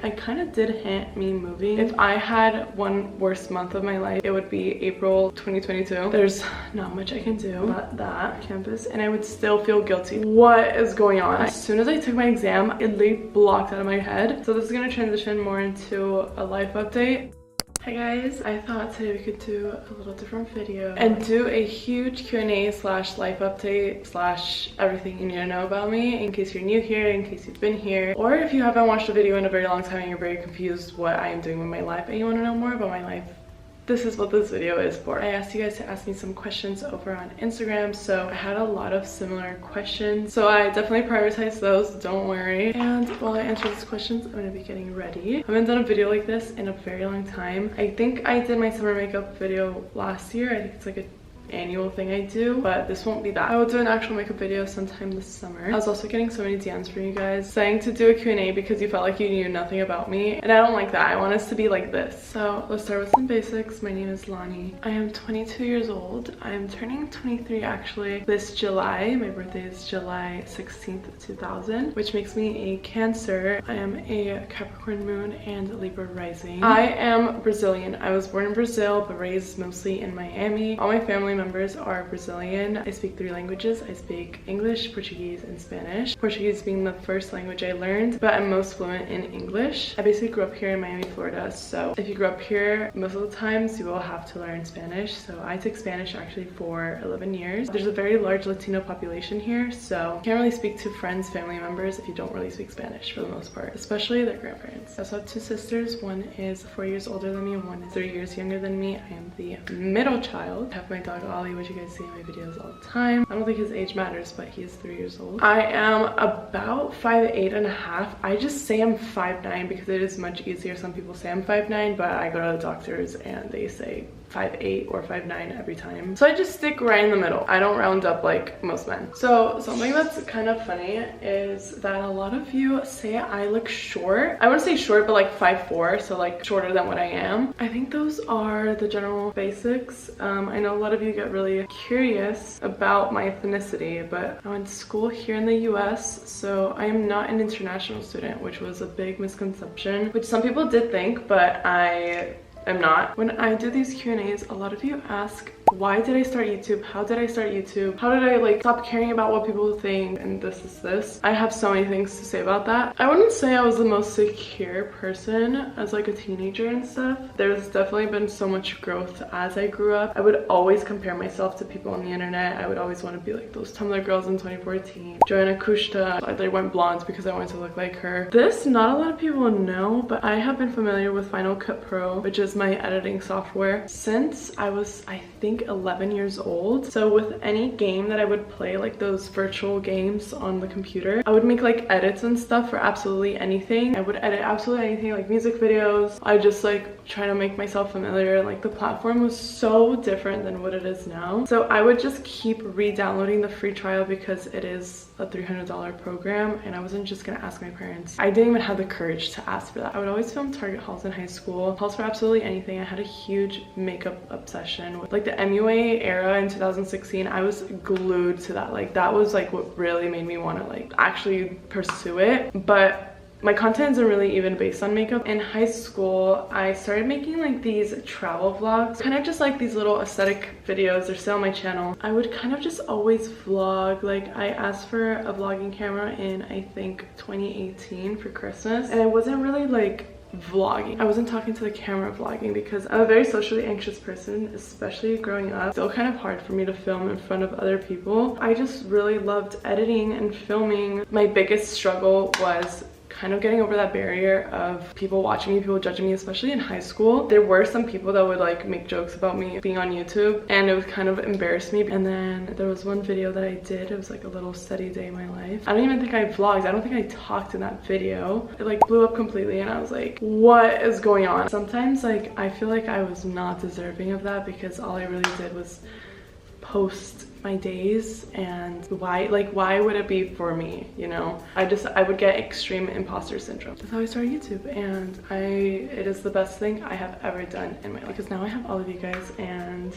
I kind of did hint me moving. If I had one worst month of my life, it would be April 2022. There's not much I can do about that campus, and I would still feel guilty. What is going on? As soon as I took my exam, it literally blocked out of my head. So this is gonna transition more into a life update. Hi guys, I thought today we could do a little different video and do a huge Q&A slash life update slash everything you need to know about me, in case you're new here, in case you've been here, or if you haven't watched a video in a very long time and you're very confused what I am doing with my life and you want to know more about my life. This is what this video is for. I asked you guys to ask me some questions over on Instagram, so I had a lot of similar questions. So I definitely prioritized those, don't worry. And while I answer these questions, I'm gonna be getting ready. I haven't done a video like this in a very long time. I think I did my summer makeup video last year. I think it's like a annual thing I do, but this won't be that. I will do an actual makeup video sometime this summer. I was also getting so many DMs from you guys saying to do a Q&A because you felt like you knew nothing about me, and I don't like that. I want us to be like this. So let's start with some basics. My name is Lonnie. I am 22 years old. I am turning 23 actually this July. My birthday is July 16th, 2000, which makes me a Cancer. I am a Capricorn moon and Libra rising. I am Brazilian. I was born in Brazil but raised mostly in Miami. All my family members are Brazilian. I speak 3 languages. I speak English, Portuguese, and Spanish. Portuguese being the first language I learned, but I'm most fluent in English. I basically grew up here in Miami, Florida, so if you grew up here, most of the times you will have to learn Spanish. So I took Spanish actually for 11 years. There's a very large Latino population here, so you can't really speak to friends, family members if you don't really speak Spanish for the most part, especially their grandparents. I also have 2 sisters. One is 4 years older than me and one is 3 years younger than me. I am the middle child. I have my dog Ollie, which you guys see in my videos all the time. I don't think his age matters, but he is 3 years old. I am about 5'8.5". I just say I'm 5'9" because it is much easier. Some people say I'm 5'9", but I go to the doctors and they say 5'8" or 5'9" every time. So I just stick right in the middle. I don't round up like most men. So something that's kind of funny is that a lot of you say I look short. I wouldn't say short, but like 5'4", so like shorter than what I am. I think those are the general basics. I know a lot of you get really curious about my ethnicity, but I went to school here in the US, so I am not an international student, which was a big misconception, which some people did think, but I am not. When I do these Q&As, a lot of you ask, why did I start YouTube? How did I start YouTube? How did I like stop caring about what people think? And this is this. I have so many things to say about that. I wouldn't say I was the most secure person as like a teenager and stuff. There's definitely been so much growth as I grew up. I would always compare myself to people on the internet. I would always want to be like those Tumblr girls in 2014. Joanna Kushta. I went blonde because I wanted to look like her. This, not a lot of people know, but I have been familiar with Final Cut Pro, which is my editing software, since I was, I think, 11 years old. So with any game that I would play, like those virtual games on the computer, I would make like edits and stuff for absolutely anything. I would edit absolutely anything, like music videos. I just like try to make myself familiar. Like the platform was so different than what it is now. So I would just keep re-downloading the free trial because it is a $300 program, and I wasn't just gonna ask my parents. I didn't even have the courage to ask for that. I would always film Target hauls in high school, hauls for absolutely anything. I had a huge makeup obsession with like the MUA era in 2016. I was glued to that. Like that was like what really made me want to like actually pursue it. But my content isn't really even based on makeup. In high school, I started making like these travel vlogs, kind of just like these little aesthetic videos. They're still on my channel. I would kind of just always vlog. Like I asked for a vlogging camera in, I think, 2018 for Christmas, and I wasn't really like vlogging. I wasn't talking to the camera vlogging because I'm a very socially anxious person, especially growing up. Still kind of hard for me to film in front of other people. I just really loved editing and filming. My biggest struggle was kind of getting over that barrier of people watching me, people judging me, especially in high school. There were some people that would like make jokes about me being on YouTube, and it would kind of embarrass me. And then there was one video that I did. It was like a little study day in my life. I don't even think I vlogged. I don't think I talked in that video. It like blew up completely, and I was like, what is going on? Sometimes like I feel like I was not deserving of that because all I really did was post my days, and why would it be for me, you know? I would get extreme imposter syndrome. That's how I started YouTube, and it is the best thing I have ever done in my life because now I have all of you guys, and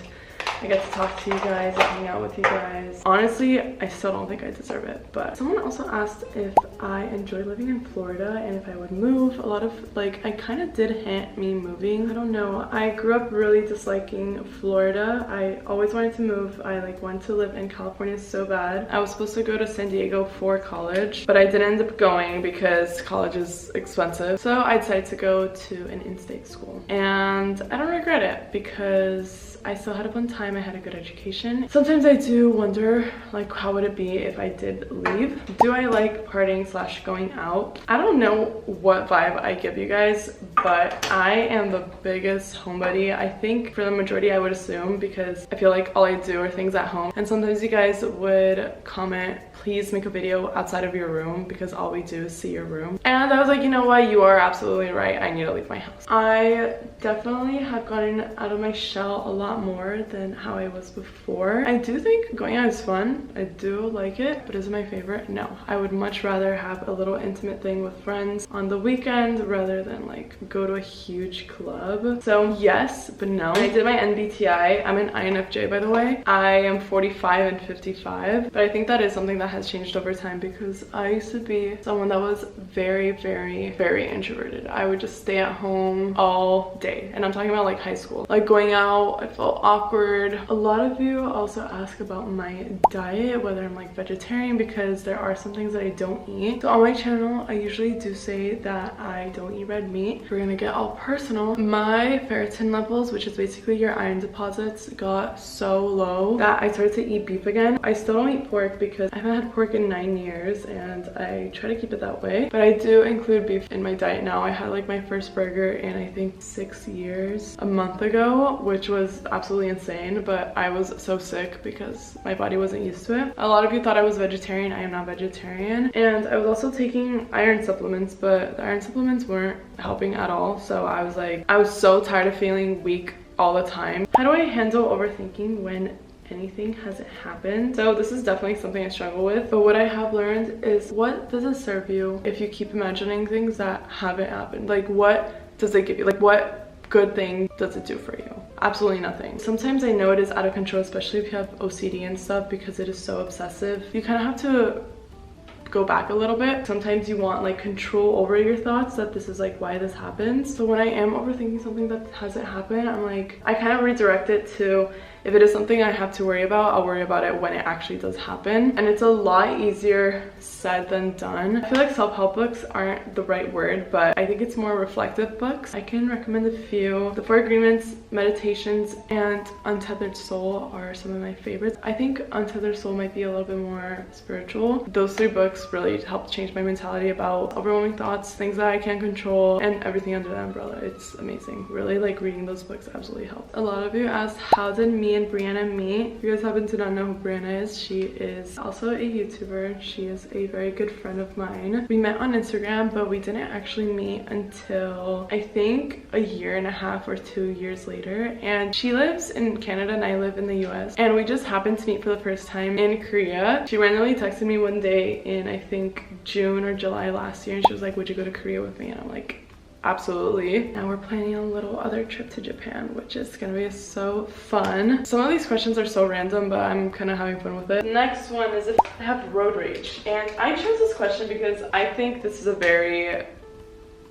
I get to talk to you guys and hang out with you guys. Honestly, I still don't think I deserve it, but someone also asked if I enjoy living in Florida and if I would move. A lot of, like, I kind of did hint me moving. I don't know. I grew up really disliking Florida. I always wanted to move. I like wanted to live in California so bad. I was supposed to go to San Diego for college, but I didn't end up going because college is expensive. So I decided to go to an in-state school, and I don't regret it because I still had a fun time. I had a good education. Sometimes I do wonder, like, how would it be if I did leave? Do I like partying / going out? I don't know what vibe I give you guys, but I am the biggest homebody. I think for the majority I would assume, because I feel like all I do are things at home. And sometimes you guys would comment, please make a video outside of your room because all we do is see your room. And I was like, you know what, you are absolutely right. I need to leave my house. I definitely have gotten out of my shell a lot more than how I was before. I do think going out is fun. I do like it, but is it my favorite? No. I would much rather have a little intimate thing with friends on the weekend rather than like go to a huge club. So yes, but no. I did my NBTI. I'm an INFJ, by the way. I am 45 and 55, but I think that is something that has changed over time because I used to be someone that was very, very, very introverted. I would just stay at home all day, and I'm talking about like high school. Like going out, I felt awkward. A lot of you also ask about my diet, whether I'm like vegetarian, because there are some things that I don't eat. So on my channel, I usually do say that I don't eat red meat. If we're gonna get all personal, my ferritin levels, which is basically your iron deposits, got so low that I started to eat beef again. I still don't eat pork because I haven't had pork in 9 years and I try to keep it that way, but I do include beef in my diet now. I had like my first burger in I think 6 years a month ago, which was absolutely insane, but I was so sick because my body wasn't used to it. A lot of you thought I was vegetarian. I am not vegetarian, and I was also taking iron supplements, but the iron supplements weren't helping at all. So I was like, I was so tired of feeling weak all the time. How do I handle overthinking when anything hasn't happened? So this is definitely something I struggle with, but what I have learned is, what does it serve you if you keep imagining things that haven't happened? Like, what does it give you? Like, what good thing does it do for you? Absolutely nothing. Sometimes I know it is out of control, especially if you have OCD and stuff, because it is so obsessive. You kind of have to go back a little bit. Sometimes you want like control over your thoughts, that this is like why this happens. So when I am overthinking something that hasn't happened, I'm like, I kind of redirect it to, if it is something I have to worry about, I'll worry about it when it actually does happen. And it's a lot easier said than done. I feel like self-help books aren't the right word, but I think it's more reflective books. I can recommend a few. The 4 Agreements, Meditations, and Untethered Soul are some of my favorites. I think Untethered Soul might be a little bit more spiritual. Those 3 books really helped change my mentality about overwhelming thoughts, things that I can't control, and everything under the umbrella. It's amazing. Really, like, reading those books absolutely helped. A lot of you asked, how did me and Brianna meet? If you guys happen to not know who Brianna is, she is also a YouTuber. She is a very good friend of mine. We met on Instagram, but we didn't actually meet until I think a 1.5 or 2 years later. And she lives in Canada and I live in the US. And we just happened to meet for the first time in Korea. She randomly texted me one day in I think June or July last year, and she was like, would you go to Korea with me? And I'm like, absolutely. Now we're planning a little other trip to Japan, which is gonna be so fun. Some of these questions are so random, but I'm kind of having fun with it. Next one is if I have road rage. And I chose this question because I think this is a very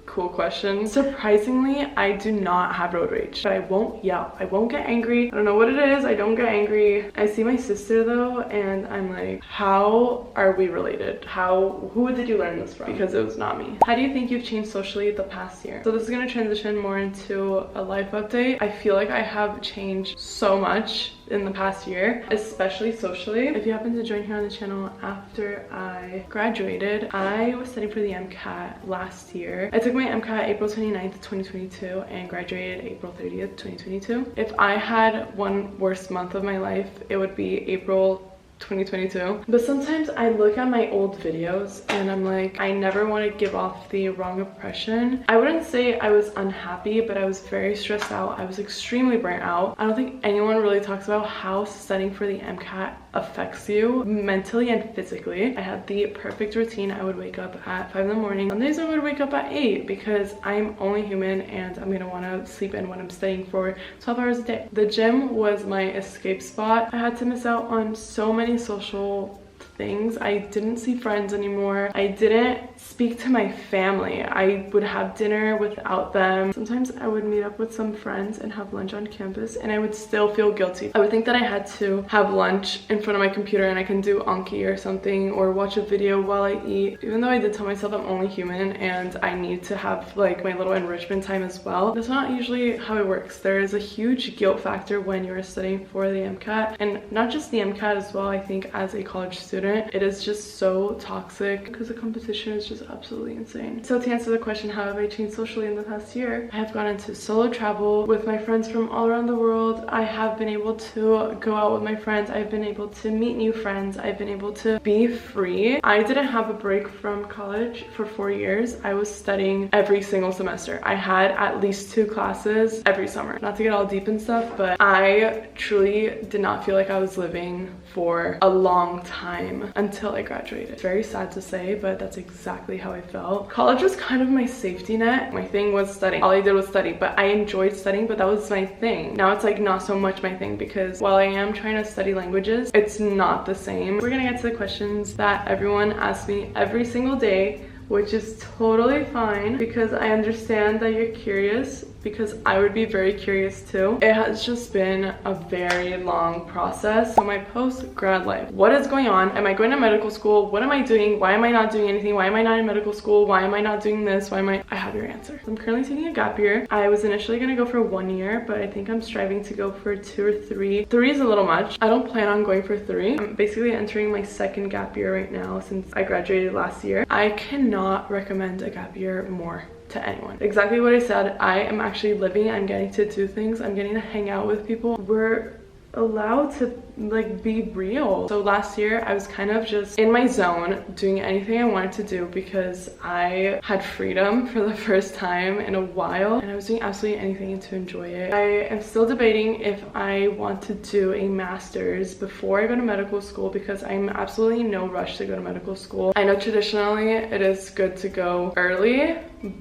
cool question. Surprisingly, I do not have road rage, but I won't yell. I won't get angry. I don't know what it is. I don't get angry. I see my sister though, and I'm like, how are we related? Who did you learn this from? Because it was not me. How do you think you've changed socially the past year? So this is gonna transition more into a life update. I feel like I have changed so much in the past year, especially socially. If you happen to join here on the channel after I graduated, I was studying for the MCAT last year. I took my MCAT April 29th, 2022 and graduated April 30th, 2022. If I had one worst month of my life, it would be April 2022. But sometimes I look at my old videos and I'm like, I never want to give off the wrong impression. I wouldn't say I was unhappy, but I was very stressed out. I was extremely burnt out. I don't think anyone really talks about how studying for the MCAT affects you mentally and physically. I had the perfect routine. I would wake up at 5 in the morning. Some days I would wake up at 8 because I'm only human and I'm gonna want to sleep in when I'm studying for 12 hours a day. The gym was my escape spot. I had to miss out on so many social things. I didn't see friends anymore. I didn't speak to my family. I would have dinner without them. Sometimes I would meet up with some friends and have lunch on campus and I would still feel guilty. I would think that I had to have lunch in front of my computer and I can do Anki or something or watch a video while I eat, even though I did tell myself I'm only human and I need to have like my little enrichment time as well. That's not usually how it works. There is a huge guilt factor when you're studying for the MCAT, and not just the MCAT as well. I think as a college student it is just so toxic because the competition is just absolutely insane. So to answer the question, how have I changed socially in the past year? I have gone into solo travel with my friends from all around the world. I have been able to go out with my friends. I've been able to meet new friends. I've been able to be free. I didn't have a break from college for 4 years. I was studying every single semester. I had at least 2 classes every summer. Not to get all deep and stuff, but I truly did not feel like I was living for a long time until I graduated. It's very sad to say, but that's exactly how I felt. College was kind of my safety net. My thing was studying. All I did was study, but I enjoyed studying, but that was my thing. Now it's like not so much my thing because while I am trying to study languages, it's not the same. We're gonna get to the questions that everyone asks me every single day, which is totally fine because I understand that you're curious, because I would be very curious too. It has just been a very long process. So my post-grad life, what is going on? Am I going to medical school? What am I doing? Why am I not doing anything? Why am I not in medical school? Why am I not doing this? Why am I have your answer. So I'm currently taking a gap year. I was initially gonna go for 1 year, but I think I'm striving to go for 2 or 3. 3 is a little much. I don't plan on going for 3. I'm basically entering my 2nd gap year right now since I graduated last year. I cannot recommend a gap year more to anyone. Exactly what I said. I am actually living. I'm getting to do things. I'm getting to hang out with people. We're allowed to like be real. So last year I was kind of just in my zone doing anything I wanted to do because I had freedom for the first time in a while and I was doing absolutely anything to enjoy it. I am still debating if I want to do a master's before I go to medical school because I'm absolutely in no rush to go to medical school. I know traditionally it is good to go early,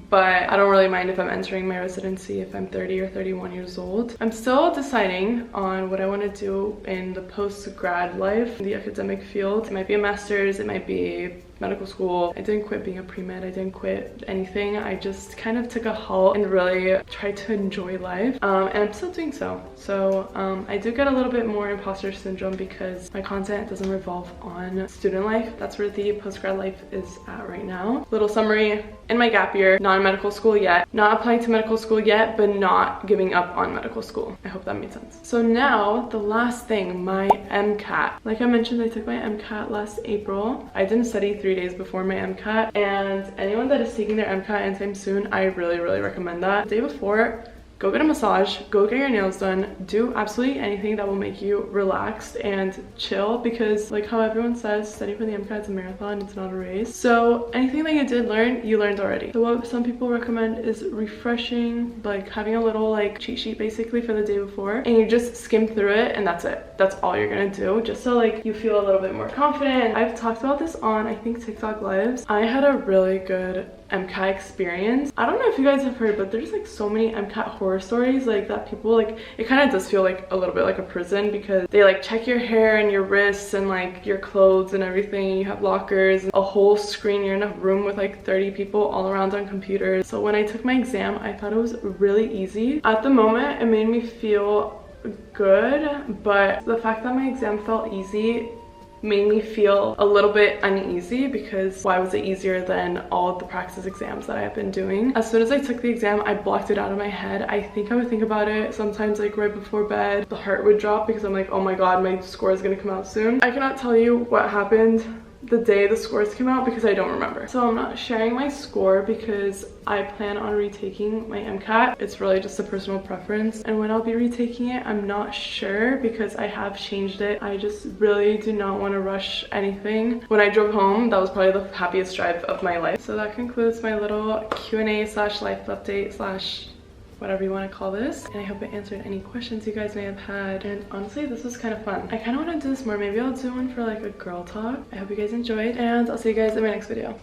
but I don't really mind if I'm entering my residency if I'm 30 or 31 years old. I'm still deciding on what I want to do in the post-grad life, in the academic field. It might be a master's, it might be medical school. I didn't quit being a pre-med, I didn't quit anything. I just kind of took a halt and really tried to enjoy life, and I'm still doing so. So I do get a little bit more imposter syndrome because my content doesn't revolve on student life. That's where the post-grad life is at right now. Little summary: in my gap year, not in medical school yet, not applying to medical school yet, but not giving up on medical school. I hope that made sense. So now the last thing, my MCAT. Like I mentioned, I took my MCAT last April. I didn't study 3 days before my MCAT, and anyone that is taking their MCAT anytime soon, I really recommend that. The day before, go get a massage, go get your nails done, do absolutely anything that will make you relaxed and chill, because like how everyone says, studying for the MCAT is a marathon, it's not a race. So anything that you did learn, you learned already. So what some people recommend is refreshing, like having a little like cheat sheet basically for the day before, and you just skim through it and that's it. That's all you're gonna do, just so like you feel a little bit more confident. I've talked about this on, I think, TikTok lives. I had a really good MCAT experience. I don't know if you guys have heard, but there's like so many MCAT horror stories like that. People like, it kind of does feel like a little bit like a prison because they like check your hair and your wrists and like your clothes and everything. You have lockers, a whole screen. You're in a room with like 30 people all around on computers. So when I took my exam, I thought it was really easy. At the moment, it made me feel good, but the fact that my exam felt easy made me feel a little bit uneasy because why was it easier than all of the practice exams that I have been doing? As soon as I took the exam, I blocked it out of my head. I think I would think about it sometimes like right before bed. The heart would drop because I'm like, oh my god, my score is gonna come out soon. I cannot tell you what happened the day the scores came out because I don't remember. So I'm not sharing my score because I plan on retaking my MCAT. It's really just a personal preference, and when I'll be retaking it, I'm not sure because I have changed it. I just really do not want to rush anything. When I drove home, that was probably the happiest drive of my life. So that concludes my little Q&A slash life update slash whatever you want to call this, and I hope it answered any questions you guys may have had. And honestly, this was kind of fun. I kind of want to do this more. Maybe I'll do one for like a girl talk. I hope you guys enjoyed, and I'll see you guys in my next video.